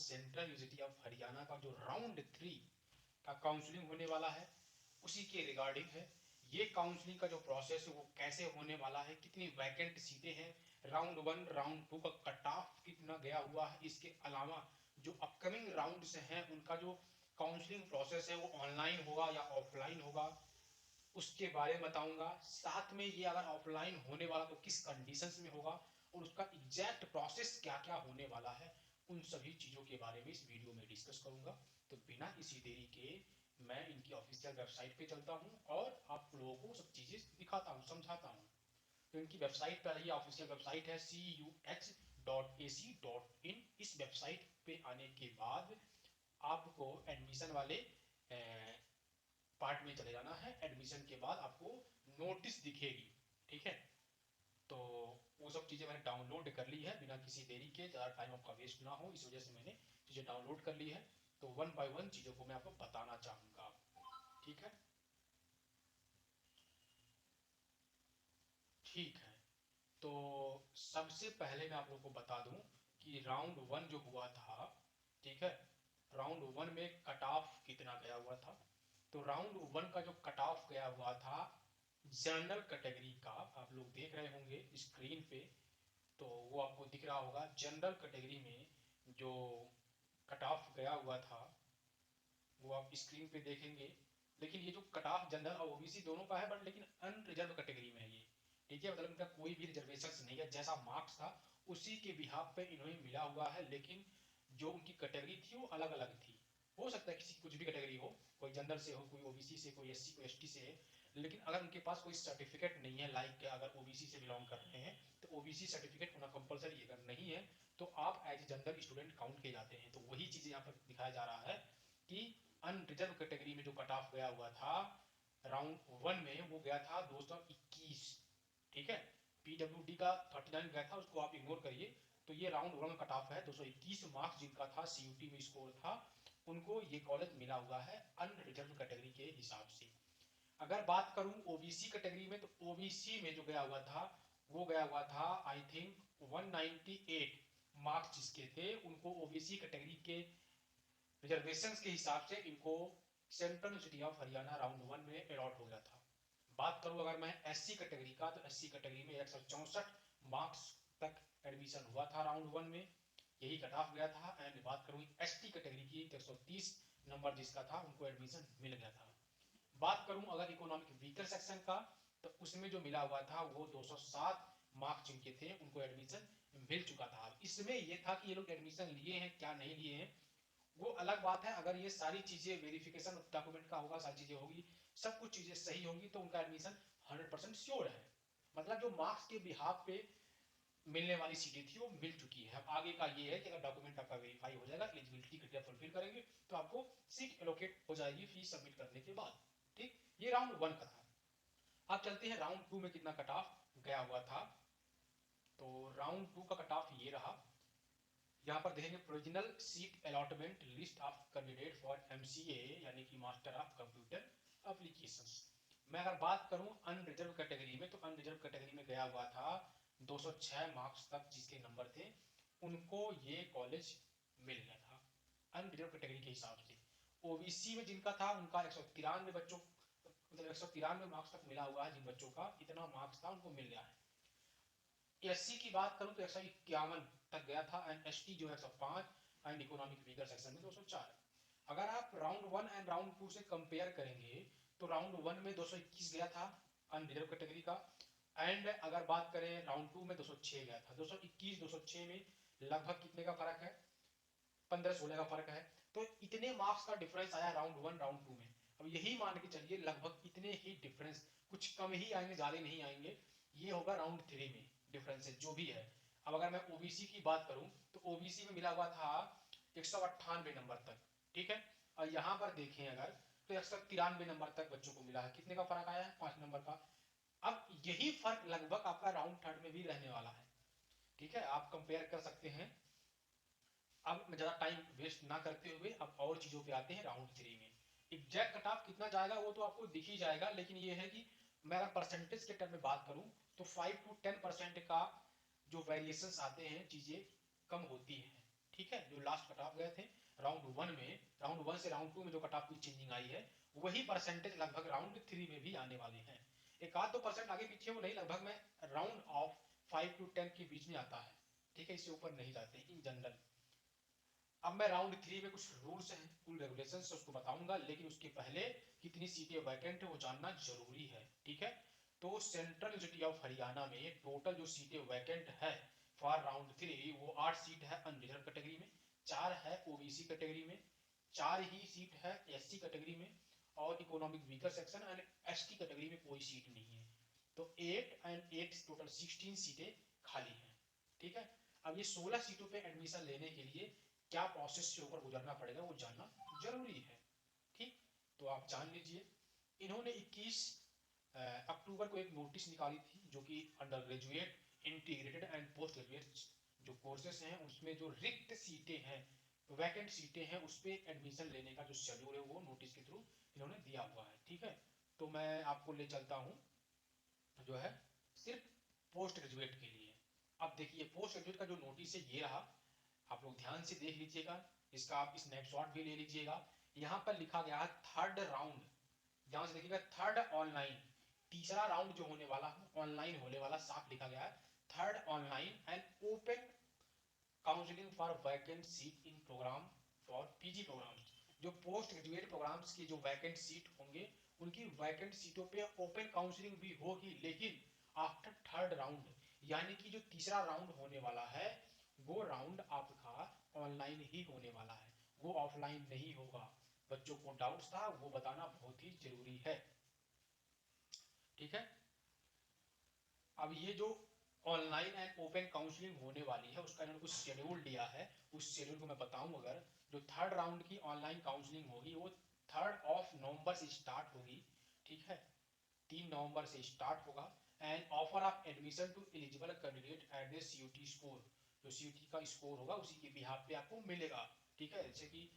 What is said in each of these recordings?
Central university of Haryana का जो round 3 का काउंसलिंग होने वाला है उसी के रिगार्डिंग है। ये काउंसलिंग का जो प्रोसेस है वो कैसे होने वाला है, कितनी वैकेंट सीटें हैं, राउंड 1 राउंड 2 का कट ऑफ कितना गया हुआ है, इसके अलावा जो अपकमिंग राउंड्स हैं उनका जो काउंसलिंग प्रोसेस है वो ऑनलाइन होगा या ऑफलाइन होगा, उसके बारे में बताऊंगा। साथ में ये अगर ऑफलाइन होने वाला तो किस कंडीशंस में होगा और उसका एग्जैक्ट प्रोसेस क्या क्या होने वाला है, उन सभी चीज़ों के बारे में इस वीडियो में डिस्कस करूंगा। तो बिना किसी देरी के मैं इनकी ऑफिशियल वेबसाइट पे चलता हूं और आप लोगों को सब चीज़ें दिखाता हूं, समझाता हूं। तो इनकी वेबसाइट पर ये ऑफिशियल वेबसाइट है cux.ac.in। इस वेबसाइट पे आने के बाद आपको एडमिशन वाले पार्ट में चले जाना है। एडमिशन के बाद आपको नोटिस दिखेगी, ठीक है। तो वो सब चीज़ें मैंने डाउनलोड कर ली है बिना किसी देरी के, ज़्यादा टाइम आपका वेस्ट ना हो, इस वजह से मैंने चीज़ें डाउनलोड कर ली है। तो वन बाय वन चीज़ों को मैं आपको बताना चाहूँगा, ठीक है। ठीक है, तो सबसे पहले मैं आप लोगों को बता दूं कि राउंड 1 जो हुआ था, ठीक है, राउंड 1 में कट ऑफ कितना गया हुआ था। तो राउंड 1 का जो कट ऑफ गया हुआ था जनरल कैटेगरी का, आप लोग देख रहे होंगे स्क्रीन पे, तो वो आपको दिख रहा होगा। जनरल कैटेगरी में जो कट ऑफ गया हुआ था वो आप स्क्रीन पे देखेंगे। लेकिन ये जो कट ऑफ जनरल और ओबीसी दोनों का है, बट लेकिन अनरिजर्व कैटेगरी में है ये, ठीक है। मतलब इनका कोई भी रिजर्वेशन नहीं है, जैसा मार्क्स था उसी के बिहाफ पे इन्हें मिला हुआ है। लेकिन जो उनकी कैटेगरी थी वो अलग अलग थी। हो सकता है किसी कुछ भी कैटेगरी हो, कोई जनरल से हो, कोई ओबीसी से, कोई एससी, कोई एसटी से है। लेकिन अगर उनके पास कोई सर्टिफिकेट नहीं है, लाइक अगर ओबीसी से बिलोंग कर रहे हैं तो ओबीसी सर्टिफिकेट होना कंपलसरी, अगर नहीं है तो आप as a general student count किए जाते हैं। तो वही चीज़ यहाँ पर दिखाया जा रहा है कि अनरिजर्व कैटेगरी में जो कट ऑफ गया हुआ था राउंड 1 में, वो गया था 221, ठीक है। पीडब्ल्यूडी का 39 गया था, उसको आप इग्नोर करिए। तो ये राउंड 1 का कट ऑफ है 221 मार्क्स जिनका था, सीयूटी में स्कोर था, उनको ये कॉलेज मिला हुआ है अनरिजर्व कैटेगरी के हिसाब से। अगर बात करूं ओबीसी कैटेगरी में, तो ओबीसी में जो गया हुआ था वो गया हुआ था आई थिंक 198 मार्क्स जिसके थे, उनको ओबीसी कैटेगरी के रिजर्वेशन के हिसाब से इनको central university of Haryana round 1 में अलॉट हो गया था। बात करूं अगर मैं एससी कैटेगरी का, तो एससी कैटेगरी में 164 मार्क्स तक एडमिशन हुआ था राउंड 1 में, यही कट ऑफ गया था। एंड बात करूं एसटी कैटेगरी की, 130 नंबर जिसका था उनको एडमिशन मिल गया था। बात करूं अगर इकोनॉमिक वीकर सेक्शन का, तो उसमें जो मिला हुआ था वो 207 मार्क्स जिनके थे उनको एडमिशन मिल चुका था। इसमें ये था कि ये लोग एडमिशन लिए हैं क्या नहीं लिए हैं वो अलग बात है। अगर ये सारी चीजें वेरिफिकेशन डॉक्यूमेंट का होगा, सारी चीजें होगी, सब कुछ चीजें सही होंगी, तो उनका एडमिशन 100% श्योर है। मतलब जो मार्क्स के बिहाफ पे मिलने वाली सीटें थी वो मिल चुकी है। अब आगे का ये है कि अगर डॉक्यूमेंट आपका वेरीफाई हो जाएगा, एलिजिबिलिटी क्राइटेरिया फुलफिल करेंगे, तो आपको सीट एलोकेट हो जाएगी फीस सबमिट करने के बाद, ठीक। ये राउंड 1 का था। अब चलते हैं राउंड 2 में कितना कट ऑफ गया हुआ था। तो राउंड 2 का कट ऑफ ये रहा। यहाँ पर देखेंगे provisional seat allotment list of candidate for MCA यानी कि मास्टर ऑफ कंप्यूटर एप्लीकेशंस। मैं अगर बात करूं अनरिजर्व कैटेगरी में, तो अनरिजर्व कैटेगरी में गया हुआ था 206 मार्क्स तक जिसके नंबर थे उनको ये कॉलेज मिल गया था अनरिजर्व कैटेगरी के हिसाब से। ओबीसी में जिनका था उनका 193 बच्चों, मतलब 193 मार्क्स तक मिला हुआ है। जिन बच्चों का इतना मार्क्स था उनको मिल गया है। एससी की बात करूं तो 151 तक गया था, एंड एसटी जो है 105, एंड इकोनॉमिक वीकर सेक्शन में 204। अगर आप राउंड 1 एंड राउंड 2 से कंपेयर करेंगे तो राउंड 1 में 221 गया था अनरिजर्व कैटेगरी का, एंड अगर बात करें राउंड 2 में 206 गया था। 221 206 में लगभग कितने का फर्क है, 15-16 का फर्क है। तो इतने मार्क्स का डिफरेंस आया राउंड 1 राउंड 2 में। अब यही मान के चलिए लगभग इतने ही डिफरेंस, कुछ कम ही आएंगे, ज्यादा नहीं आएंगे, ये होगा राउंड 3 में डिफरेंस जो भी है। अब अगर मैं ओबीसी की बात करूं तो ओबीसी में मिला हुआ था 198 नंबर तक, ठीक है। और यहाँ पर देखें अगर, तो 193 नंबर तक बच्चों को मिला है। कितने का फर्क आया है, 5 नंबर का। अब यही फर्क लगभग आपका राउंड 3 में भी रहने वाला है, ठीक है। आप कंपेयर कर सकते हैं। अब ज्यादा टाइम वेस्ट ना करते हुए अब और चीजों पे आते हैं राउंड 3 में। एग्जैक्ट कट ऑफ कितना जाएगा वो तो आपको दिख ही जाएगा, लेकिन ये है कि मैं अगर परसेंटेज के टर्म में बात करूं तो 5 to 10% का जो वेरिएशंस आते हैं, चीजें कम होती हैं। ठीक है, जो लास्ट कट ऑफ गए थे राउंड 1 में, राउंड 1 से राउंड 2 में जो कट ऑफ की चेंजिंग आई है, वही परसेंटेज लगभग राउंड 3 में भी आने वाले हैं। एक आध 2% आगे पीछे वो नहीं, लगभग में राउंड ऑफ 5 to 10 के बीच में आता है। ठीक है, इससे ऊपर नहीं जाते इन जनरल। अब मैं राउंड 3 में कुछ रूल्स हैं, कुल रेगुलेशंस उसको बताऊंगा, लेकिन उसके पहले कितनी सीटें वैकेंट है वो जानना जरूरी है। ठीक है, तो सेंट्रल यूनिवर्सिटी ऑफ हरियाणा में टोटल जो सीटें वैकेंट है फॉर राउंड 3 वो 8 सीट है अनरिजर्व कैटेगरी में, 4 है ओबीसी कैटेगरी में, 4 ही सीट है एससी कैटेगरी में, और economic weaker section and ST category में कोई सीट नहीं है। तो 8 एंड 8 टोटल 16 सीटें खाली हैं। ठीक है, अब ये 16 सीटों पे एडमिशन लेने के लिए क्या प्रोसेस से होकर गुजरना पड़ेगा वो जानना जरूरी है। ठीक, तो आप जान लीजिए। इन्होंने 21 अक्टूबर को एक नोटिस निकाली थी, जो कि under graduate integrated and post graduate जो कोर्सेज हैं उसमें जो रिक्त सीटें हैं, वैकेंट सीटें हैं, उस पर एडमिशन लेने का जो शेड्यूल है वो नोटिस के थ्रू इन्होंने दिया हुआ है। ठीक है, तो मैं आपको ले चलता हूँ जो है सिर्फ पोस्ट ग्रेजुएट के लिए। अब देखिए पोस्ट ग्रेजुएट का जो नोटिस है ये रहा, आप लोग ध्यान से देख लीजिएगा, इसका आप स्नैपशॉट भी ले लीजिएगा। यहाँ पर लिखा गया है थर्ड राउंड, ध्यान से देखिएगा, थर्ड ऑनलाइन, तीसरा राउंड जो होने वाला है ऑनलाइन होने वाला, साफ लिखा गया है third online and open counselling for vacant seat in programme for PG programme. जो पोस्ट ग्रेजुएट प्रोग्राम्स की जो वैकेंट सीट होंगे उनकी वैकेंट सीटों पे ओपन काउंसलिंग भी होगी, लेकिन आफ्टर थर्ड राउंड, यानी कि जो तीसरा राउंड होने वाला है वो राउंड आपका ऑनलाइन ही होने वाला है, वो ऑफलाइन नहीं होगा। बच्चों को डाउट्स था वो बताना बहुत ही जरूरी है। ठीक है, अब ये जो ऑनलाइन एंड ओपन काउंसलिंग होने वाली है उसका इन्होंने कुछ शेड्यूल दिया है, उस शेड्यूल को मैं बताऊं। अगर जो थर्ड राउंड की ऑनलाइन काउंसलिंग होगी वो 3 नवंबर से स्टार्ट होगी। ठीक है, 3 नवंबर से स्टार्ट होगा and offer of admission to eligible candidate at the CUET score, जो सीयूटी का स्कोर होगा उसी के बिहाफ पे आपको मिलेगा। ठीक है, जैसे कि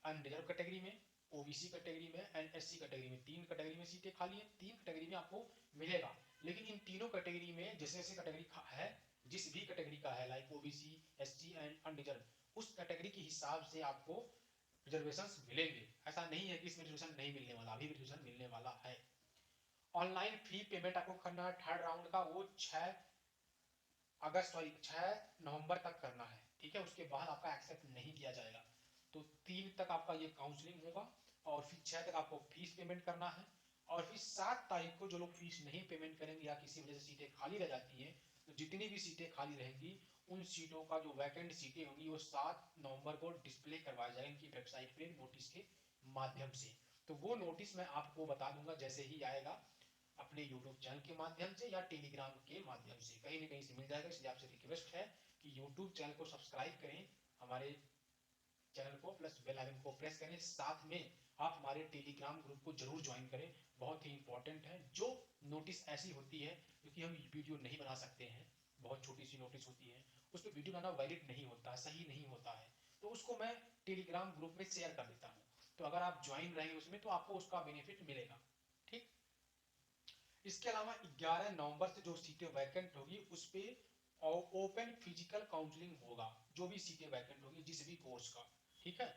अनरिजर्व कैटेगरी में, ओबीसी कैटेगरी में एंड एससी कैटेगरी में, 3 कैटेगरी में सीटें खाली हैं, 3 कैटेगरी में आपको मिलेगा। लेकिन इन तीनों कैटेगरी में जैसे जैसे कैटेगरी है, जिस भी कैटेगरी का है like OBC ST and unreserved, उस कैटेगरी के हिसाब से आपको रिजर्वेशन मिलेंगे। ऐसा नहीं है कि इसमें रिजर्वेशन नहीं मिलने वाला, अभी भी रिजर्वेशन मिलने वाला है। ऑनलाइन फी पेमेंट आपको करना है थर्ड राउंड का, वो 6 नवंबर तक करना है। ठीक है, उसके बाद आपका एक्सेप्ट नहीं किया जाएगा। तो 3 तक आपका ये काउंसलिंग होगा और फिर 6 तक आपको फीस पेमेंट करना है, और फिर 7 तारीख को जो लोग फीस नहीं पेमेंट करेंगे या किसी वजह से सीटें खाली रह जाती हैं, तो जितनी भी सीटें खाली रहेंगी उन सीटों का जो वैकेंट सीटें होंगी वो 7 नवंबर को डिस्प्ले करवाया जाएगा इनकी वेबसाइट पे नोटिस के माध्यम से। तो वो नोटिस मैं आपको बता दूंगा जैसे ही आएगा, अपने यूट्यूब चैनल के माध्यम से या टेलीग्राम के माध्यम से, कहीं ना कहीं से मिल जाएगा। इसलिए आपसे रिक्वेस्ट है कि यूट्यूब चैनल को सब्सक्राइब करें, हमारे चैनल को प्लस बेल आइकन को प्रेस करें, साथ में आप हमारे टेलीग्राम ग्रुप को जरूर ज्वाइन करें, बहुत ही इंपॉर्टेंट है। जो नोटिस ऐसी होती है क्योंकि हम वीडियो नहीं बना सकते हैं, बहुत छोटी सी नोटिस होती है, उस पर वीडियो बनाना वैलिड नहीं होता, सही नहीं होता है, तो उसको मैं टेलीग्राम ग्रुप में शेयर कर देता हूँ। तो अगर आप ज्वाइन रहेंगे उसमें तो आपको उसका बेनिफिट मिलेगा। ठीक, इसके अलावा 11 नवंबर से जो सीटें वैकेंट होगी उस पर ओपन फिजिकल काउंसलिंग होगा, जो भी सीटें वैकेंट होगी जिस भी कोर्स का। ठीक है,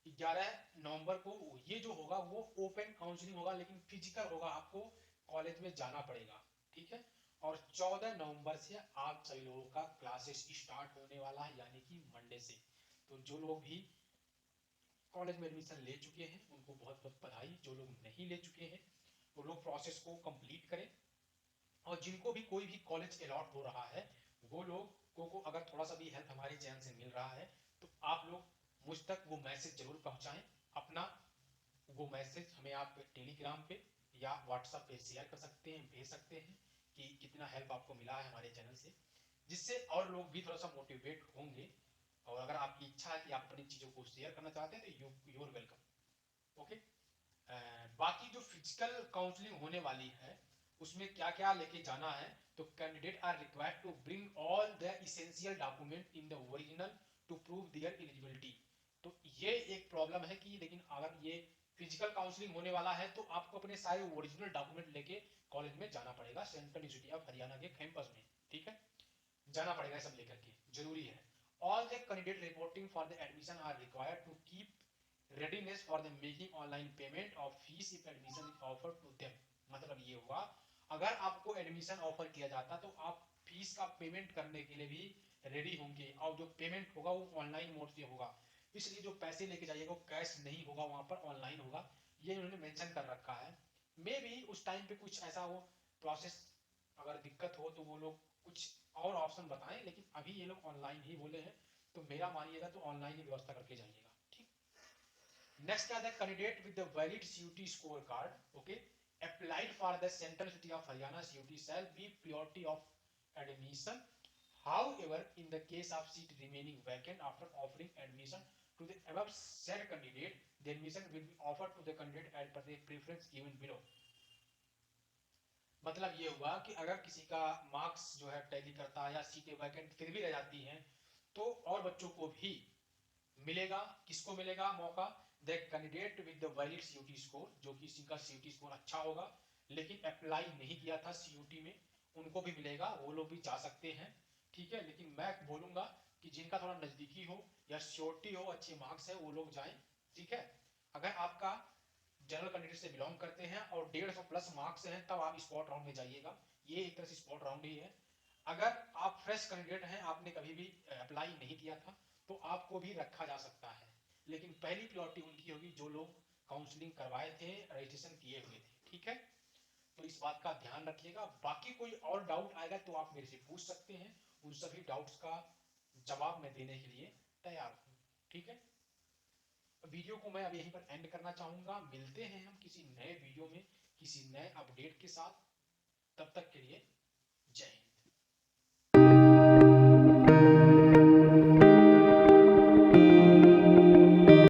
11 नवंबर को ये जो होगा वो ओपन काउंसलिंग होगा, लेकिन फिजिकल होगा, आपको कॉलेज में जाना पड़ेगा। ठीक है, और 14 नवंबर से आप सभी लोगों का क्लासेस स्टार्ट होने वाला है, यानी कि मंडे से। तो जो लोग भी कॉलेज में एडमिशन ले चुके हैं उनको बहुत बहुत बधाई, जो लोग नहीं ले चुके हैं वो लोग प्रोसेस को कंप्लीट करें, और जिनको भी कोई भी कॉलेज अलॉट हो रहा है वो लोग को अगर थोड़ा सा भी हेल्प हमारे चैनल से मिल रहा है तो आप लोग मुझ तक वो मैसेज जरूर पहुंचाएं। अपना वो मैसेज हमें आप टेलीग्राम पे या व्हाट्सएप पे शेयर कर सकते हैं, भेज सकते हैं कि कितना हेल्प आपको मिला है हमारे चैनल से, जिससे और लोग भी थोड़ा सा मोटिवेट होंगे। और अगर आपकी इच्छा है कि आप अपनी चीज़ों को शेयर करना चाहते हैं तो यूर वेलकम। ओके, बाकी जो फिजिकल काउंसलिंग होने वाली है उसमें क्या क्या लेके जाना है, तो candidate are required to bring all the essential document in the original to prove their eligibility. तो ये एक प्रॉब्लम है कि लेकिन अगर ये फिजिकल काउंसलिंग होने वाला है तो आपको अपने सारे ओरिजिनल डॉक्यूमेंट लेके कॉलेज में जाना पड़ेगा, सेंट्रल यूनिवर्सिटी ऑफ हरियाणा के कैंपस में। ठीक है, जाना पड़ेगा सब लेकर के, जरूरी है। All the candidate reporting for the admission are required to keep readiness for the making online payment of fees if admission is offered to them. मतलब ये हुआ, अगर आपको एडमिशन ऑफर किया जाता तो आप फीस का पेमेंट करने के लिए भी रेडी होंगे, और जो पेमेंट होगा वो ऑनलाइन मोड से होगा, इसलिए जो पैसे लेके जाइएगा वो कैश नहीं होगा, वहां पर ऑनलाइन होगा, ये उन्होंने मेंशन कर रखा है। मे भी उस टाइम पे कुछ ऐसा हो प्रोसेस, अगर दिक्कत हो तो वो लोग कुछ और ऑप्शन बताएं, लेकिन अभी ये लोग ऑनलाइन ही बोले हैं, तो मेरा मानिएगा तो ऑनलाइन ही व्यवस्था करके जाइएगा। ठीक, नेक्स्ट क्या है, candidate with the valid CUET score card, okay, applied for the central city of Haryana CUT shall be priority of admission. However, in the case of seat remaining vacant after offering admission to the above said candidate, the admission will be offered to the candidate as per the preference given below. मतलब ये हुआ कि अगर किसी का marks जो है tally करता है या सीटें वैकेंट फिर भी रह जाती हैं, तो और बच्चों को भी मिलेगा। किसको मिलेगा मौका, the candidate with the valid CUET score, जो कि जिनका सीयूटी स्कोर अच्छा होगा लेकिन अप्लाई नहीं किया था सीयूटी में, उनको भी मिलेगा, वो लोग भी जा सकते हैं। ठीक है, लेकिन मैं बोलूंगा कि जिनका थोड़ा नजदीकी हो या श्योरिटी हो, अच्छे मार्क्स है, वो लोग जाएं। ठीक है, अगर आपका जनरल कैंडिडेट से बिलोंग करते हैं और 150 प्लस मार्क्स हैं, तब आप स्पॉट राउंड में जाइएगा, ये एक तरह से स्पॉट राउंड ही है। अगर आप फ्रेश कैंडिडेट हैं, आपने कभी भी अप्लाई नहीं किया था, तो आपको भी रखा जा सकता है, लेकिन पहली प्रायोरिटी उनकी होगी जो लोग काउंसलिंग करवाए थे, रजिस्ट्रेशन किए हुए थे। ठीक है, तो इस बात का ध्यान रखिएगा। बाकी कोई और डाउट आएगा तो आप मेरे से पूछ सकते हैं, उन सभी डाउट्स का जवाब मैं देने के लिए तैयार हूँ। ठीक है, वीडियो को मैं अब यहीं पर एंड करना चाहूंगा। मिलते हैं हम किसी नए वीडियो में किसी नए अपडेट के साथ, तब तक के लिए